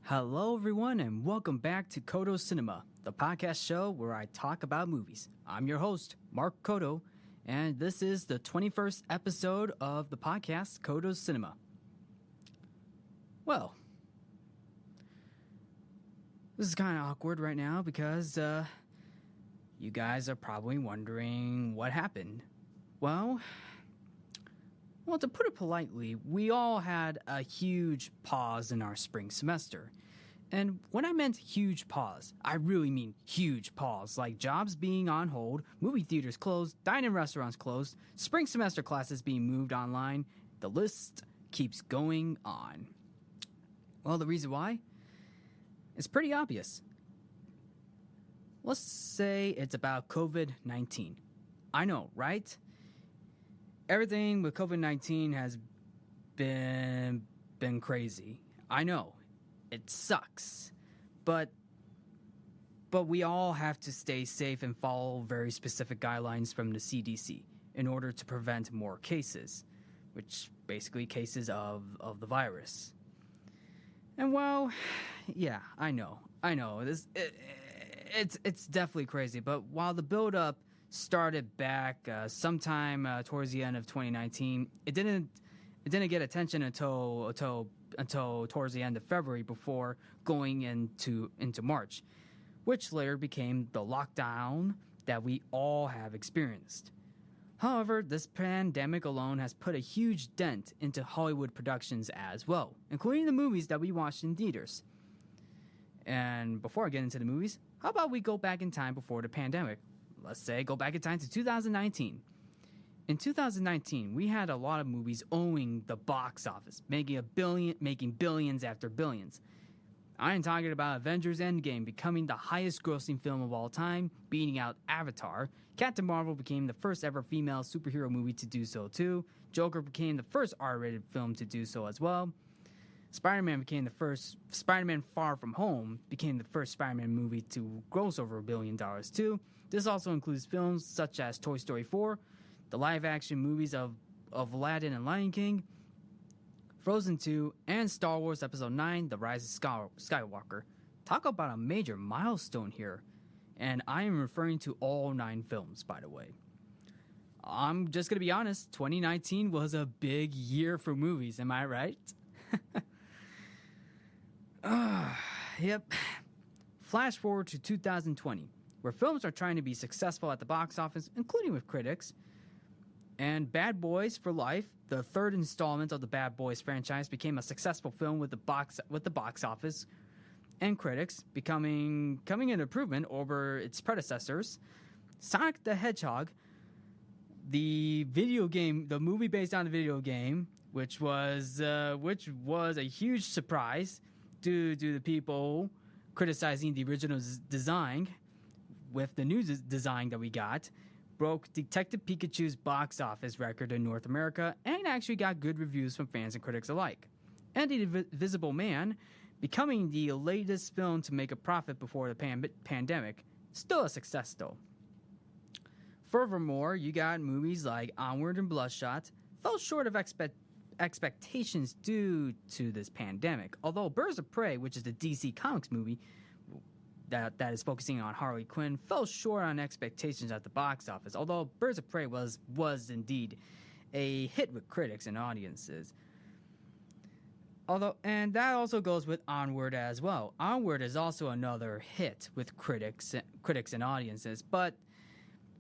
Hello, everyone, and welcome back to Codo Cinema, the podcast show where I talk about movies. I'm your host, Mark Codo, and this is the 21st episode of the podcast, Codo Cinema. Well, this is kind of awkward right now because you guys are probably wondering what happened. Well, to put it politely, we all had a huge pause in our spring semester. And when I meant huge pause, I really mean huge pause, like jobs being on hold, movie theaters closed, dine-in restaurants closed, spring semester classes being moved online. The list keeps going on. Well, the reason why? It's pretty obvious. Let's say it's about COVID-19. I know, right? Everything with COVID-19 has been crazy. I know. It sucks. But we all have to stay safe and follow very specific guidelines from the CDC in order to prevent more cases, which basically cases of the virus. And well, yeah, I know. It's definitely crazy, but while the build-up started back sometime towards the end of 2019. It didn't get attention until towards the end of February before going into March, which later became the lockdown that we all have experienced. However, this pandemic alone has put a huge dent into Hollywood productions as well, including the movies that we watched in theaters. And before I get into the movies, how about we go back in time before the pandemic? Let's say go back in time to 2019. In 2019, we had a lot of movies owning the box office, making billions after billions. I am talking about Avengers Endgame becoming the highest grossing film of all time, beating out Avatar. Captain Marvel became the first ever female superhero movie to do so too. Joker became the first R-rated film to do so as well. Spider-Man Far From Home became the first Spider-Man movie to gross over $1 billion too. This also includes films such as Toy Story 4, the live-action movies of Aladdin and Lion King, Frozen 2, and Star Wars Episode 9, The Rise of Skywalker. Talk about a major milestone here. And I am referring to all 9 films, by the way. I'm just going to be honest, 2019 was a big year for movies, am I right? Yep. Flash forward to 2020, where films are trying to be successful at the box office, including with critics. And Bad Boys for Life, the third installment of the Bad Boys franchise, became a successful film with the box office and critics, becoming an improvement over its predecessors. Sonic the Hedgehog, the movie based on the video game, which was a huge surprise due to the people criticizing the original design. With the new design that we got, broke Detective Pikachu's box office record in North America and actually got good reviews from fans and critics alike. And The Invisible Man, becoming the latest film to make a profit before the pandemic, still a success though. Furthermore, you got movies like Onward and Bloodshot, fell short of expectations due to this pandemic. Although Birds of Prey, which is the DC Comics movie that is focusing on Harley Quinn, fell short on expectations at the box office. Although Birds of Prey was indeed a hit with critics and audiences. And that also goes with Onward as well. Onward is also another hit with critics and audiences, but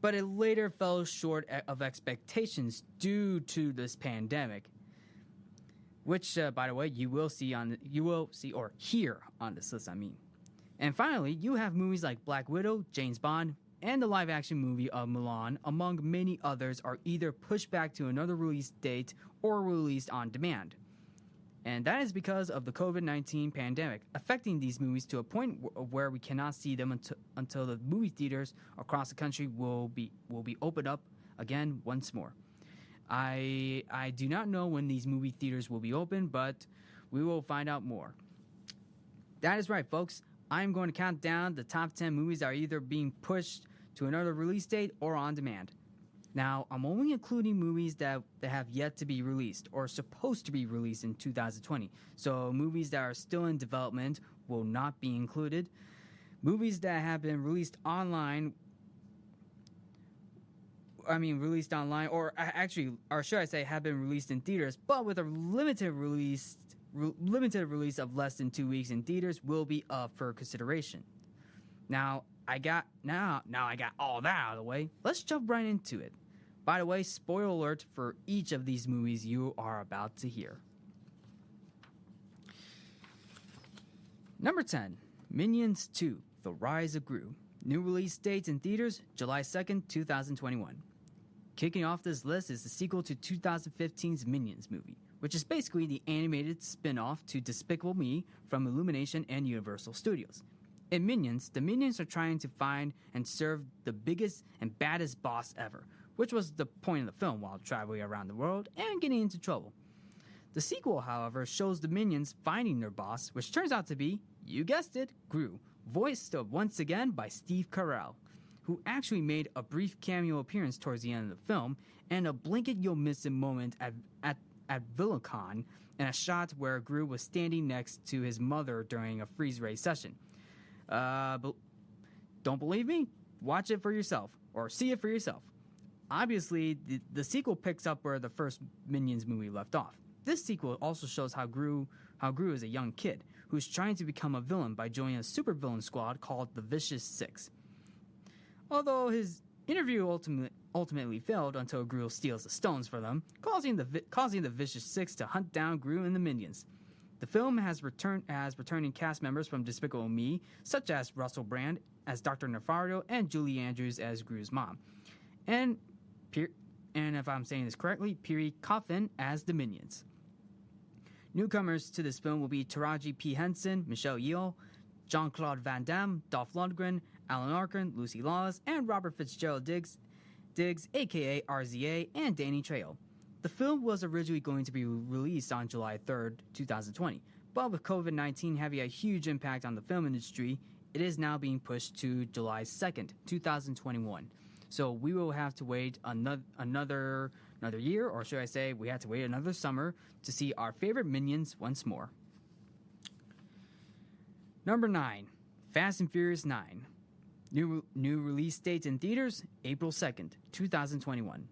it later fell short of expectations due to this pandemic. Which, by the way, you will see or hear on this list, I mean. And finally, you have movies like Black Widow, James Bond, and the live-action movie of Mulan, among many others, are either pushed back to another release date or released on demand. And that is because of the COVID-19 pandemic, affecting these movies to a point where we cannot see them until the movie theaters across the country will be opened up again once more. I do not know when these movie theaters will be open, but we will find out more. That is right, folks. I'm going to count down the top 10 movies that are either being pushed to another release date or on demand. Now, I'm only including movies that have yet to be released or supposed to be released in 2020. So, movies that are still in development will not be included. Movies that have been released online, or should I say, have been released in theaters, but with a limited release of less than 2 weeks in theaters, will be up for consideration. Now I got all that out of the way. Let's jump right into it. By the way, spoiler alert for each of these movies you are about to hear. Number 10, Minions 2: The Rise of Gru. New release dates in theaters, July 2nd, 2021. Kicking off this list is the sequel to 2015's Minions movie, which is basically the animated spin-off to Despicable Me from Illumination and Universal Studios. In Minions, the Minions are trying to find and serve the biggest and baddest boss ever, which was the point of the film while traveling around the world and getting into trouble. The sequel, however, shows the Minions finding their boss, which turns out to be, you guessed it, Gru, voiced once again by Steve Carell, who actually made a brief cameo appearance towards the end of the film and a blink-it-you'll-miss-it moment at VillainCon and a shot where Gru was standing next to his mother during a freeze ray session. But don't believe me? Watch it for yourself, or see it for yourself. Obviously, the sequel picks up where the first Minions movie left off. This sequel also shows how Gru is a young kid who's trying to become a villain by joining a supervillain squad called the Vicious Six. Although his interview ultimately failed until Gru steals the stones for them, causing the Vicious Six to hunt down Gru and the Minions. The film has returning cast members from Despicable Me, such as Russell Brand as Dr. Nefario and Julie Andrews as Gru's mom, and if I'm saying this correctly, Piri Coffin as the Minions. Newcomers to this film will be Taraji P. Henson, Michelle Yeoh, Jean-Claude Van Damme, Dolph Lundgren, Alan Arkin, Lucy Lawless, and Robert Fitzgerald Diggs, aka RZA, and Danny Trejo. The film was originally going to be released on July 3rd, 2020, but with COVID-19 having a huge impact on the film industry, it is now being pushed to July 2nd, 2021. So we will have to wait another year, or should I say, we have to wait another summer to see our favorite Minions once more. Number 9, Fast and Furious 9. New release dates in theaters, April 2nd, 2021.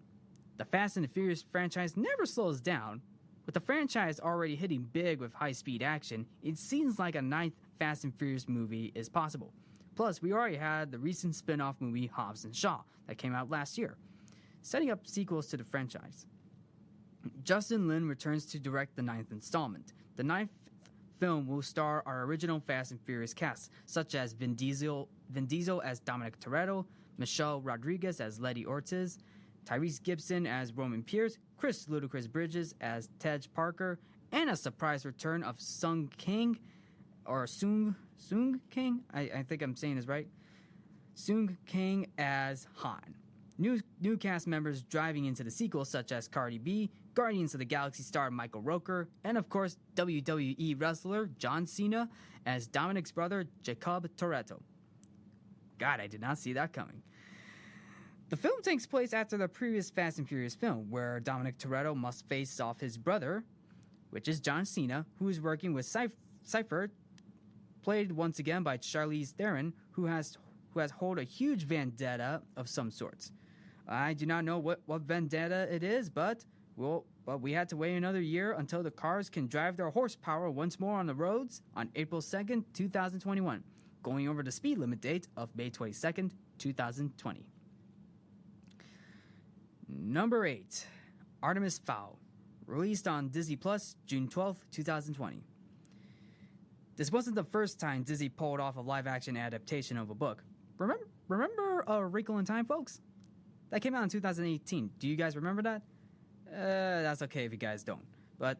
The Fast and the Furious franchise never slows down. With the franchise already hitting big with high-speed action, it seems like a 9th Fast and Furious movie is possible. Plus, we already had the recent spin-off movie Hobbs and Shaw that came out last year, setting up sequels to the franchise. Justin Lin returns to direct the 9th installment. The 9th film will star our original Fast and Furious cast, such as Vin Diesel as Dominic Toretto, Michelle Rodriguez as Letty Ortiz, Tyrese Gibson as Roman Pierce, Chris Ludacris Bridges as Tej Parker, and a surprise return of Sung Kang I think I'm saying this right. Sung Kang as Han. New cast members driving into the sequel, such as Cardi B, Guardians of the Galaxy star Michael Rooker, and of course WWE wrestler John Cena as Dominic's brother Jacob Toretto. God, I did not see that coming. The film takes place after the previous Fast and Furious film, where Dominic Toretto must face off his brother, which is John Cena, who is working with Cypher, played once again by Charlize Theron, who has hold a huge vendetta of some sorts. I do not know what vendetta it is, but we had to wait another year until the cars can drive their horsepower once more on the roads on April 2nd, 2021, going over the speed limit date of May 22nd, 2020. Number 8, Artemis Fowl, released on Disney Plus June 12th, 2020. This wasn't the first time Disney pulled off a live-action adaptation of a book. Remember A Wrinkle in Time, folks? That came out in 2018. Do you guys remember that? That's okay if you guys don't. But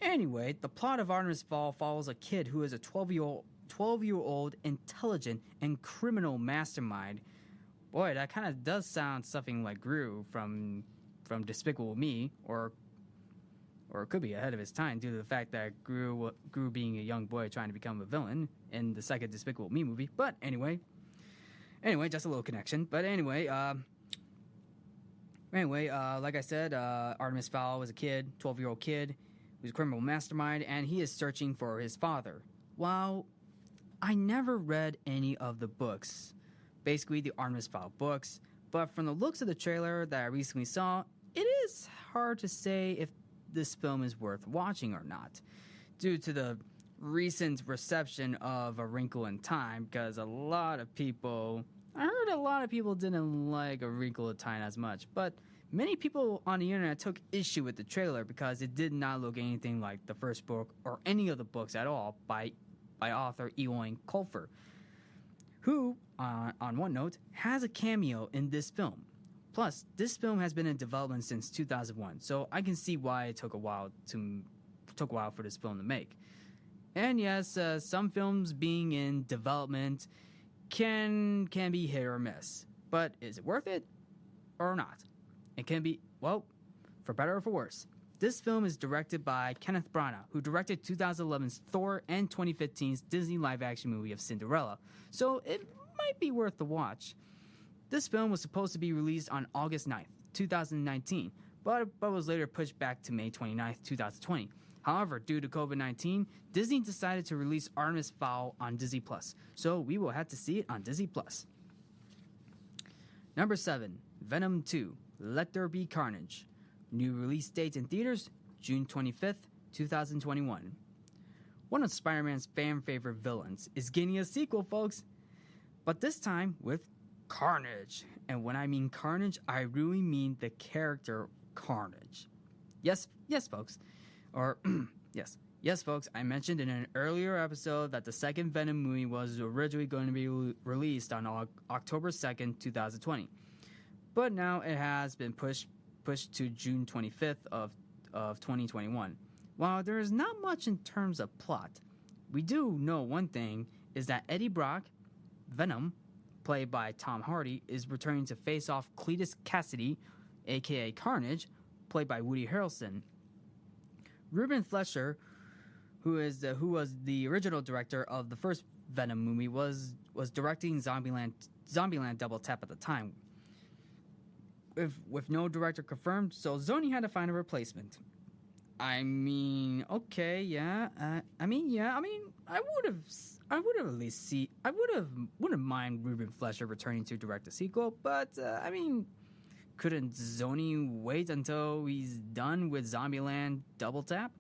anyway, the plot of Artemis Fowl follows a kid who is a 12-year-old intelligent and criminal mastermind. Boy, that kind of does sound something like Gru from Despicable Me, or it could be ahead of his time due to the fact that Gru being a young boy trying to become a villain in the second Despicable Me movie. But anyway, just a little connection. But anyway, Anyway, like I said, Artemis Fowl was a kid, 12-year-old kid, who's a criminal mastermind, and he is searching for his father. Well, I never read any of the books, basically the Artemis Fowl books, but from the looks of the trailer that I recently saw, it is hard to say if this film is worth watching or not, due to the recent reception of A Wrinkle in Time, because I heard a lot of people didn't like A Wrinkle in Time as much, but many people on the internet took issue with the trailer because it did not look anything like the first book or any of the books at all by author Eoin Colfer, who, on one note, has a cameo in this film. Plus, this film has been in development since 2001, so I can see why it took a while for this film to make. And yes, some films being in development can be hit or miss, but is it worth it or not? It can be, well, for better or for worse. This film is directed by Kenneth Branagh, who directed 2011's Thor and 2015's Disney live-action movie of Cinderella, so it might be worth the watch. This film was supposed to be released on August 9th, 2019, but was later pushed back to May 29th, 2020. However, due to COVID-19, Disney decided to release Artemis Fowl on Disney+, so we will have to see it on Disney+. Number 7, Venom 2, Let There Be Carnage. New release date in theaters, June 25th, 2021. One of Spider-Man's fan-favorite villains is getting a sequel, folks, but this time with Carnage. And when I mean Carnage, I really mean the character Carnage. Yes, folks. Yes, folks, I mentioned in an earlier episode that the second Venom movie was originally going to be released on October 2nd, 2020. But now it has been pushed to June 25th of 2021. While there is not much in terms of plot, we do know one thing is that Eddie Brock, Venom, played by Tom Hardy, is returning to face off Cletus Cassidy, aka Carnage, played by Woody Harrelson. Ruben Fleischer, who was the original director of the first Venom movie, was directing Zombieland Double Tap at the time. With no director confirmed, so Sony had to find a replacement. I mean, okay, yeah. I wouldn't mind Ruben Fleischer returning to direct a sequel, but couldn't Sony wait until he's done with Zombieland Double Tap?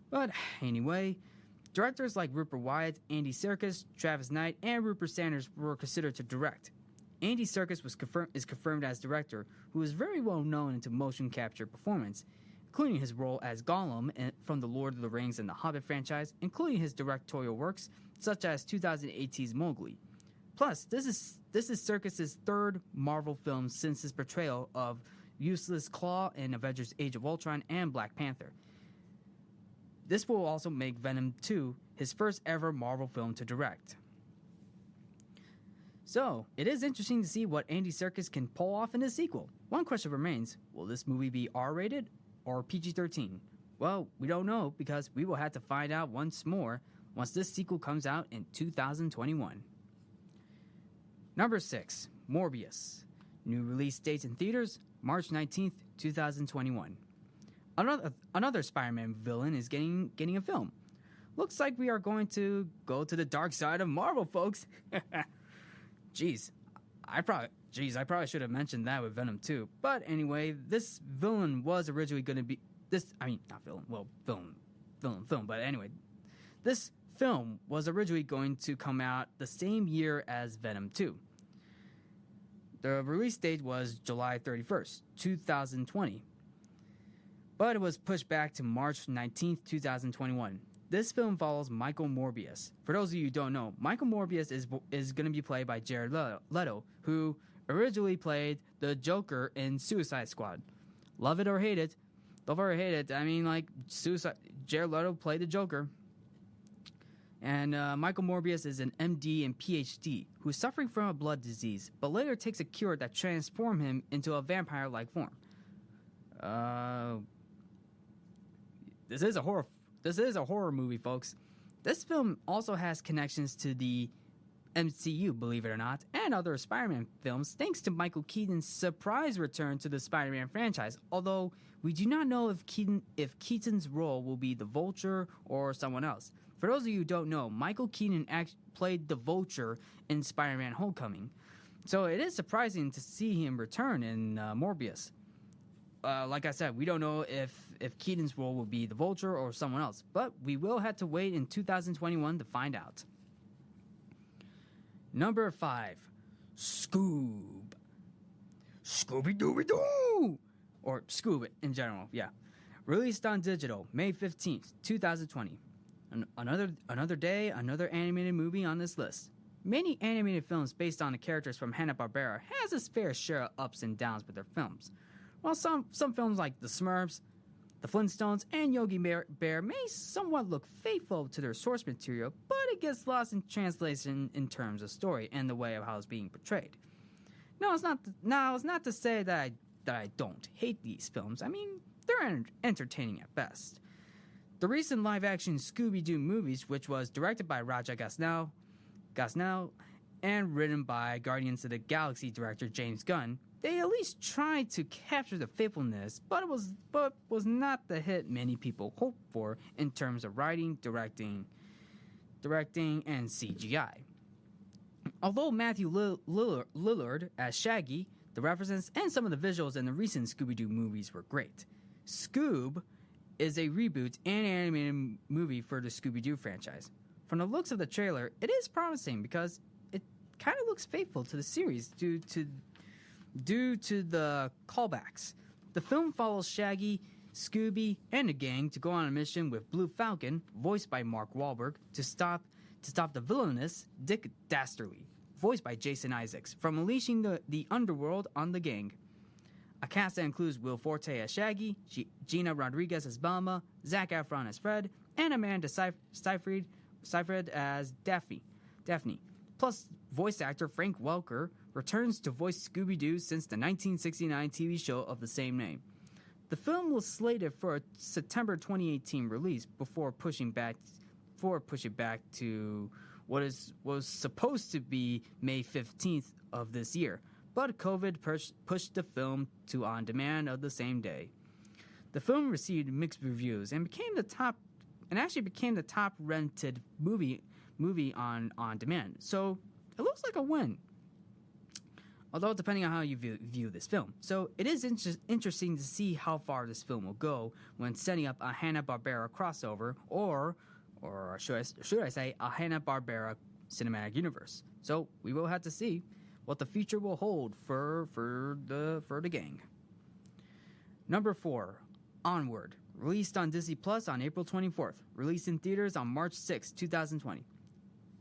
But anyway, directors like Rupert Wyatt, Andy Serkis, Travis Knight, and Rupert Sanders were considered to direct. Andy Serkis is confirmed as director, who is very well known into motion capture performance, including his role as Gollum from the Lord of the Rings and the Hobbit franchise, including his directorial works such as 2018's Mowgli. Plus, this is Serkis' third Marvel film since his portrayal of Useless Claw in Avengers Age of Ultron and Black Panther. This will also make Venom 2 his first ever Marvel film to direct. So, it is interesting to see what Andy Serkis can pull off in his sequel. One question remains, will this movie be R-rated or PG-13? Well, we don't know because we will have to find out once more once this sequel comes out in 2021. Number 6, Morbius. New release date in theaters, March 19th, 2021. Another Spider-Man villain is getting a film. Looks like we are going to go to the dark side of Marvel, folks. I probably should have mentioned that with Venom 2. But anyway, this villain was originally going to be film. But anyway, this film was originally going to come out the same year as Venom 2. The release date was July 31st, 2020. But it was pushed back to March 19th, 2021. This film follows Michael Morbius. For those of you who don't know, Michael Morbius is going to be played by Jared Leto, who originally played the Joker in Suicide Squad. Love it or hate it. Jared Leto played the Joker. And Michael Morbius is an MD and PhD who's suffering from a blood disease, but later takes a cure that transforms him into a vampire-like form. This is a horror movie, folks. This film also has connections to the MCU, believe it or not, and other Spider-Man films thanks to Michael Keaton's surprise return to the Spider-Man franchise, although we do not know if Keaton's role will be the Vulture or someone else. For those of you who don't know, Michael Keaton played the Vulture in Spider-Man Homecoming, so it is surprising to see him return in Morbius. Like I said, we don't know if Keaton's role will be the Vulture or someone else, but we will have to wait in 2021 to find out. Number 5, Scoob. Scooby-Dooby-Doo! Or Scoob in general, yeah. Released on digital, May 15th, 2020. Another day, another animated movie on this list. Many animated films based on the characters from Hanna-Barbera has its fair share of ups and downs with their films. While some films like The Smurfs, The Flintstones, and Yogi Bear may somewhat look faithful to their source material, but it gets lost in translation in terms of story and the way of how it's being portrayed. Now, it's not to say that I don't hate these films. I mean, they're entertaining at best. The recent live-action Scooby-Doo movies, which was directed by Raja Gosnell, and written by Guardians of the Galaxy director James Gunn, they at least tried to capture the faithfulness, but was not the hit many people hoped for in terms of writing, directing, and CGI. Although Matthew Lillard as Shaggy, the references and some of the visuals in the recent Scooby-Doo movies were great. Scoob is a reboot and animated movie for the Scooby-Doo franchise. From the looks of the trailer, it is promising because it kind of looks faithful to the series due to the callbacks. The film follows Shaggy, Scooby, and the gang to go on a mission with Blue Falcon, voiced by Mark Wahlberg, to stop the villainous Dick Dastardly, voiced by Jason Isaacs, from unleashing the underworld on the gang. A cast that includes Will Forte as Shaggy, Gina Rodriguez as Velma, Zac Efron as Fred, and Amanda Seyfried as Daphne. Plus, voice actor Frank Welker returns to voice Scooby-Doo since the 1969 TV show of the same name. The film was slated for a September 2018 release before pushing back to what was supposed to be May 15th of this year, but COVID pushed the film to on demand of the same day. The film received mixed reviews and became the top rented movie on demand. So it looks like a win. Although depending on how you view this film. So it is interesting to see how far this film will go when setting up a Hanna-Barbera crossover or should I say a Hanna-Barbera cinematic universe. So we will have to see what the future will hold for the gang. Number 4, Onward. Released on Disney Plus on April 24th. Released in theaters on March 6, 2020.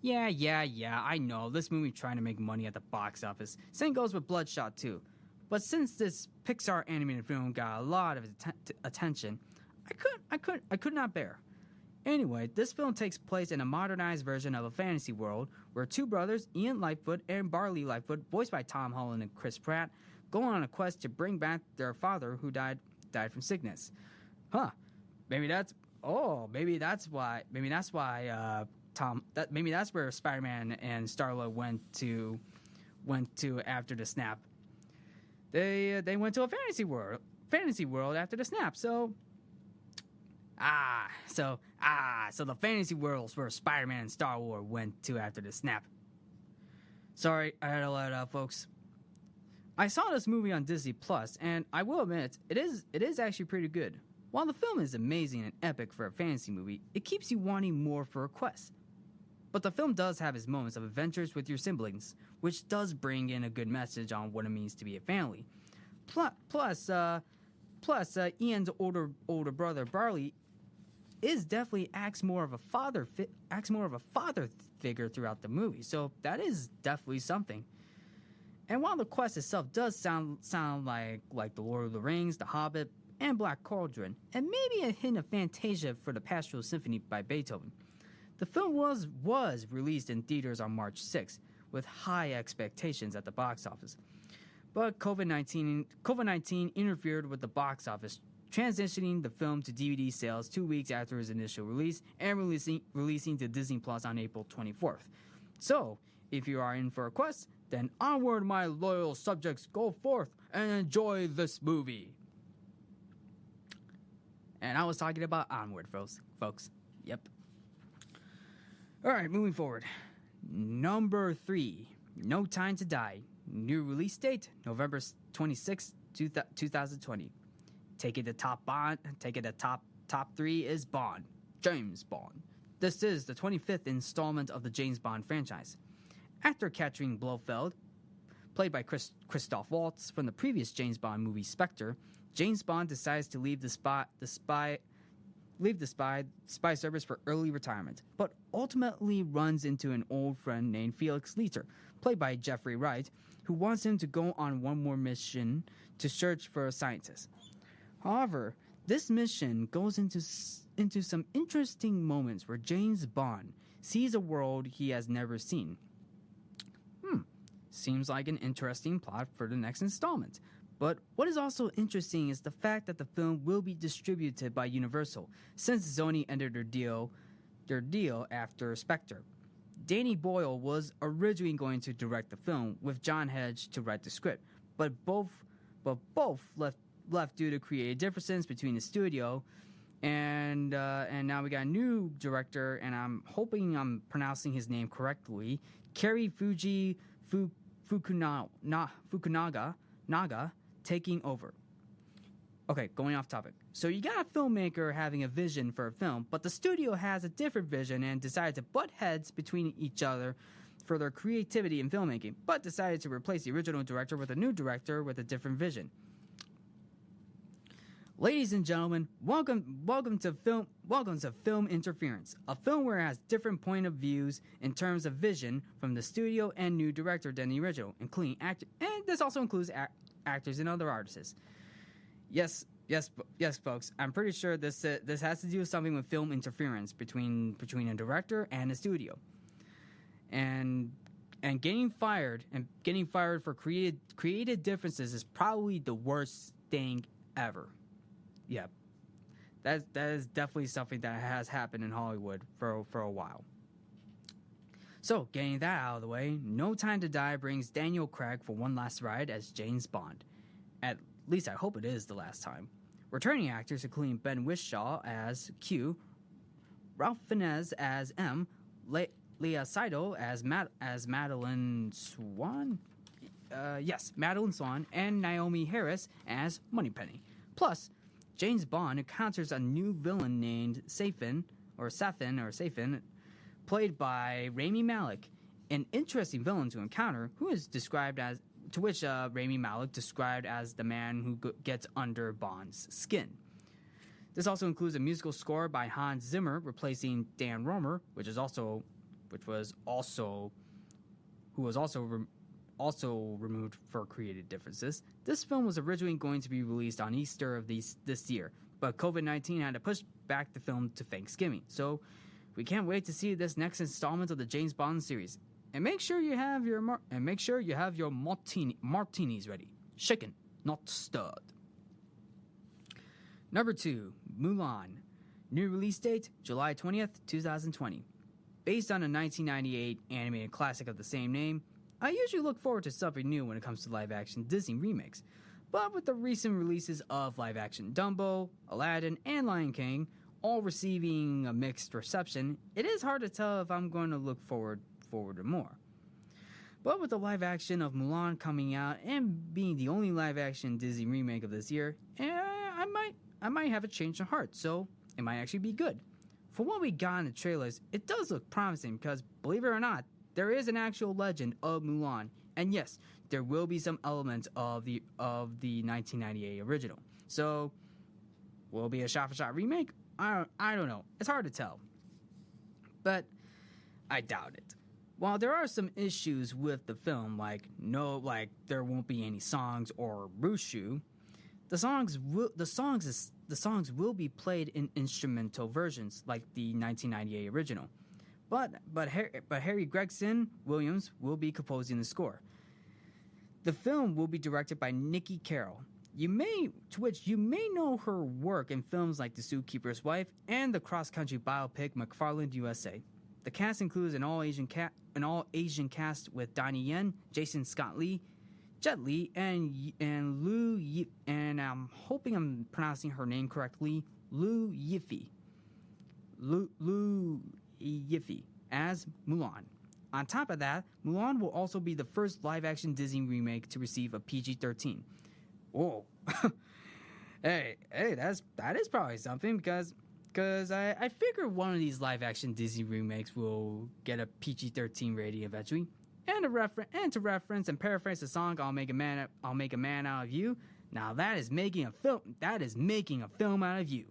Yeah, I know, this movie trying to make money at the box office. Same goes with Bloodshot too. But since this Pixar animated film got a lot of attention, I could not bear. Anyway, this film takes place in a modernized version of a fantasy world where two brothers, Ian Lightfoot and Barley Lightfoot, voiced by Tom Holland and Chris Pratt, go on a quest to bring back their father who died from sickness. Maybe that's why maybe that's where Spider-Man and Star-Lord went to after the snap. They went to a fantasy world after the snap. So the fantasy world's where Spider-Man and Star-Lord went to after the snap. Sorry, I had to let it out, folks. I saw this movie on Disney Plus, and I will admit it is actually pretty good. While the film is amazing and epic for a fantasy movie, it keeps you wanting more for a quest. But the film does have its moments of adventures with your siblings, which does bring in a good message on what it means to be a family. Plus, Ian's older brother Barley acts more of a father figure throughout the movie, so that is definitely something. And while the quest itself does sound like The Lord of the Rings, The Hobbit, and Black Cauldron, and maybe a hint of Fantasia for the Pastoral Symphony by Beethoven, the film was released in theaters on March 6th with high expectations at the box office. But COVID-19 interfered with the box office, transitioning the film to DVD sales 2 weeks after its initial release and releasing to Disney Plus on April 24th. So, if you are in for a quest, then onward, my loyal subjects, go forth and enjoy this movie. And I was talking about Onward, folks. Yep. All right, moving forward. Number 3, No Time to Die. New release date, November 26, 2020. Taking the top 3 is Bond. James Bond. This is the 25th installment of the James Bond franchise. Actor Catherine Blofeld, played by Christoph Waltz from the previous James Bond movie Spectre, James Bond decides to leave the spy service for early retirement, but ultimately runs into an old friend named Felix Leiter, played by Jeffrey Wright, who wants him to go on one more mission to search for a scientist. However, this mission goes into some interesting moments where James Bond sees a world he has never seen. Seems like an interesting plot for the next installment. But what is also interesting is the fact that the film will be distributed by Universal, since Sony ended their deal after Spectre. Danny Boyle was originally going to direct the film, with John Hedge to write the script, but both left due to creative differences between the studio, and now we got a new director, and I'm hoping I'm pronouncing his name correctly, Cary Fukunaga, taking over. Okay, going off topic. So you got a filmmaker having a vision for a film, but the studio has a different vision and decided to butt heads between each other for their creativity in filmmaking, but decided to replace the original director with a new director with a different vision. Ladies and gentlemen, welcome to Film Interference, a film where it has different point of views in terms of vision from the studio and new director than the original, including actor, and this also includes actors and other artists. Yes, folks. I'm pretty sure this has to do with something with film interference between a director and a studio, and getting fired for creative differences is probably the worst thing ever. Yeah, that is definitely something that has happened in Hollywood for a while. So, getting that out of the way, No Time to Die brings Daniel Craig for one last ride as James Bond. At least I hope it is the last time. Returning actors including Ben Whishaw as Q, Ralph Fiennes as M, Leah Seydoux as Madeline Swan, Madeline Swan, and Naomi Harris as Moneypenny. Plus, James Bond encounters a new villain named Safin, played by Rami Malek, an interesting villain to encounter, which Rami Malek described as the man who gets under Bond's skin. This also includes a musical score by Hans Zimmer replacing Dan Romer, who was also removed for creative differences. This film was originally going to be released on Easter of this year, but COVID-19 had to push back the film to Thanksgiving. So we can't wait to see this next installment of the James Bond series. And make sure you have your martinis ready, shaken, not stirred. Number 2, Mulan. New release date, July 20th, 2020. Based on a 1998 animated classic of the same name, I usually look forward to something new when it comes to live-action Disney remakes. But with the recent releases of live-action Dumbo, Aladdin, and Lion King, all receiving a mixed reception, it is hard to tell if I'm going to look forward to more. But with the live-action of Mulan coming out and being the only live-action Disney remake of this year, I might have a change of heart, so it might actually be good. For what we got in the trailers, it does look promising because, believe it or not, there is an actual legend of Mulan, and yes, there will be some elements of the 1998 original. So, will it be a shot-for-shot remake? I don't know. It's hard to tell. But I doubt it. While there are some issues with the film, like there won't be any songs or Mushu, the songs will be played in instrumental versions like the 1998 original. But Harry Gregson Williams will be composing the score. The film will be directed by Nikki Carroll. You may know her work in films like The Zookeeper's Wife and the cross-country biopic McFarland USA. The cast includes an all-Asian cast with Donnie Yen, Jason Scott Lee, Jet Li, and and I'm hoping I'm pronouncing her name correctly, Lu Yifei. Lu Yifei as Mulan. On top of that, Mulan will also be the first live-action Disney remake to receive a PG-13. Whoa. hey, that is probably something because I figure one of these live-action Disney remakes will get a PG-13 rating eventually. And to reference and paraphrase the song I'll make a man out of you. Now that is making a film out of you.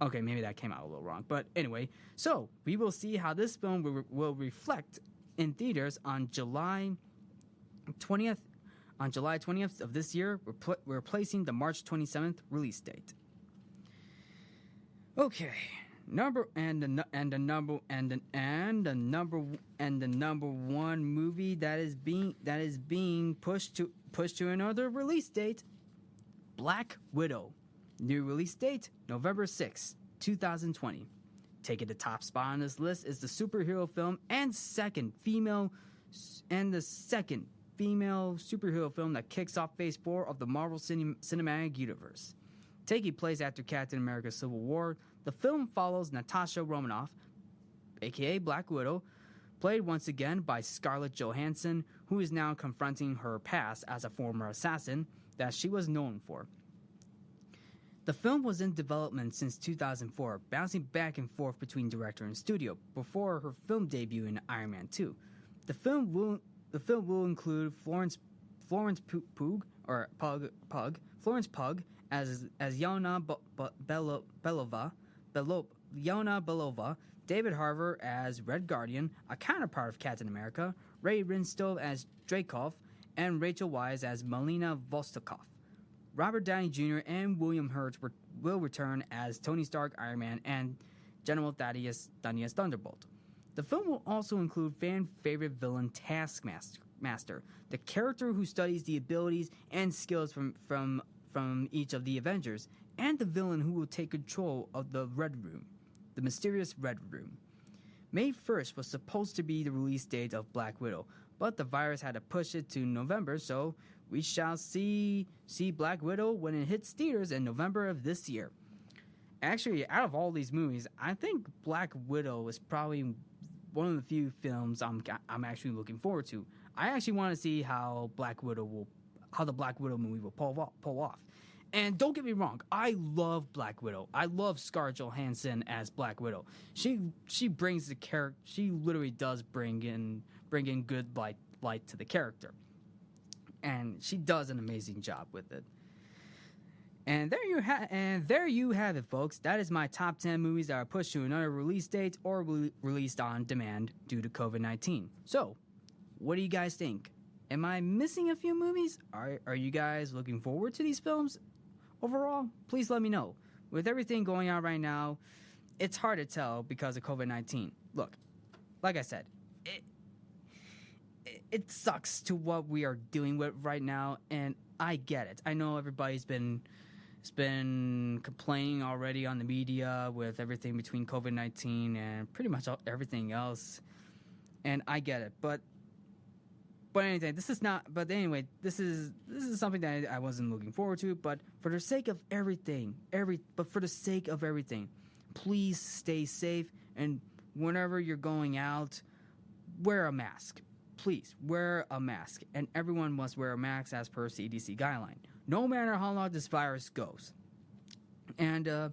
Okay, maybe that came out a little wrong, but anyway. So we will see how this film will reflect in theaters on July 20th. On July 20th of this year, we're replacing the March 27th release date. Okay, the number one movie that is being pushed to another release date, Black Widow. New release date, November 6, 2020. Taking the top spot on this list is the superhero film and the second female superhero film that kicks off Phase 4 of the Marvel Cinematic Universe. Taking place after Captain America Civil War, the film follows Natasha Romanoff, aka Black Widow, played once again by Scarlett Johansson, who is now confronting her past as a former assassin that she was known for. The film was in development since 2004, bouncing back and forth between director and studio before her film debut in Iron Man 2. The film will include Florence Pugh as Yelena Belova, David Harbour as Red Guardian, a counterpart of Captain America, Ray Winstone as Dreykov, and Rachel Weisz as Melina Vostokov. Robert Downey Jr. and William Hurt will return as Tony Stark, Iron Man, and General Thaddeus Thunderbolt. The film will also include fan-favorite villain Taskmaster, the character who studies the abilities and skills from each of the Avengers, and the villain who will take control of the Red Room, the mysterious Red Room. May 1st was supposed to be the release date of Black Widow, but the virus had to push it to November, so we shall see Black Widow when it hits theaters in November of this year. Actually, out of all these movies, I think Black Widow is probably one of the few films I'm actually looking forward to. I actually want to see how the Black Widow movie will pull off. And don't get me wrong, I love Black Widow. I love Scarlett Johansson as Black Widow. She brings the character. She literally does bring in good light to the character. And she does an amazing job with it. And there you have it, folks. That is my top 10 movies that are pushed to another release date or released on demand due to COVID-19. So, what do you guys think? Am I missing a few movies? Are you guys looking forward to these films? Overall, please let me know. With everything going on right now, it's hard to tell because of COVID-19. Look, like I said, it sucks to what we are dealing with right now, and I get it. I know everybody's been complaining already on the media with everything between COVID-19 and pretty much everything else, and I get it. But anyway, this is something that I wasn't looking forward to. But for the sake of everything, please stay safe, and whenever you're going out, wear a mask. Please wear a mask, and everyone must wear a mask as per CDC guideline, no matter how long this virus goes. And to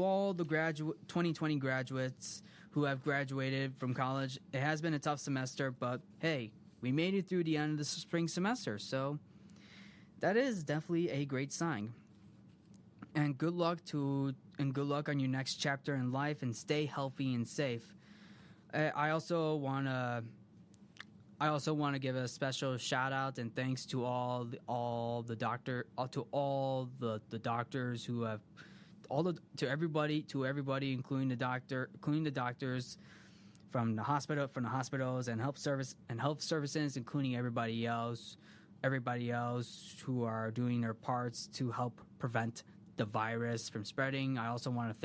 all the 2020 graduates who have graduated from college, it has been a tough semester, but hey, we made it through the end of the spring semester, so that is definitely a great sign. And good luck on your next chapter in life, and stay healthy and safe. I also want to give a special shout out and thanks to all the doctors who have to everybody, including the doctors from the hospitals and health services, including everybody else who are doing their parts to help prevent the virus from spreading. I also want to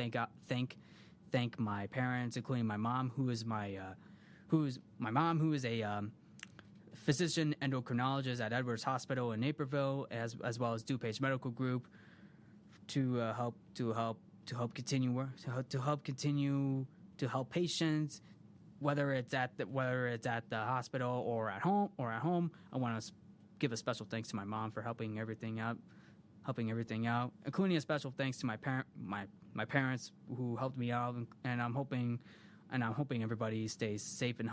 thank my parents, including my mom, who is a physician endocrinologist at Edwards Hospital in Naperville, as well as DuPage Medical Group, to help patients, whether it's at the hospital or at home. I want to give a special thanks to my mom for helping everything out, including a special thanks to my parents who helped me out, and I'm hoping everybody stays safe and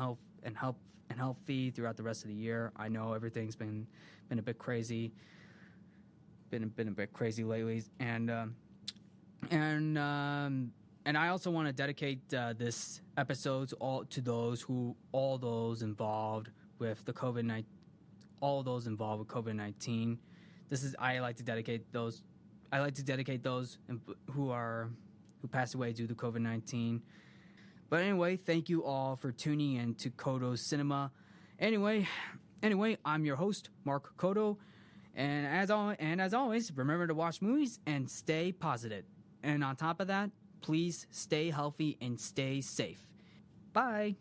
healthy throughout the rest of the year. I know everything's been a bit crazy, been a bit crazy lately, and I also want to dedicate this episode to all those involved with the COVID-19, all those involved with COVID-19. I like to dedicate those who passed away due to COVID-19. But anyway, thank you all for tuning in to Codo Cinema. Anyway, I'm your host, Mark Codo, and as always, remember to watch movies and stay positive. And on top of that, please stay healthy and stay safe. Bye.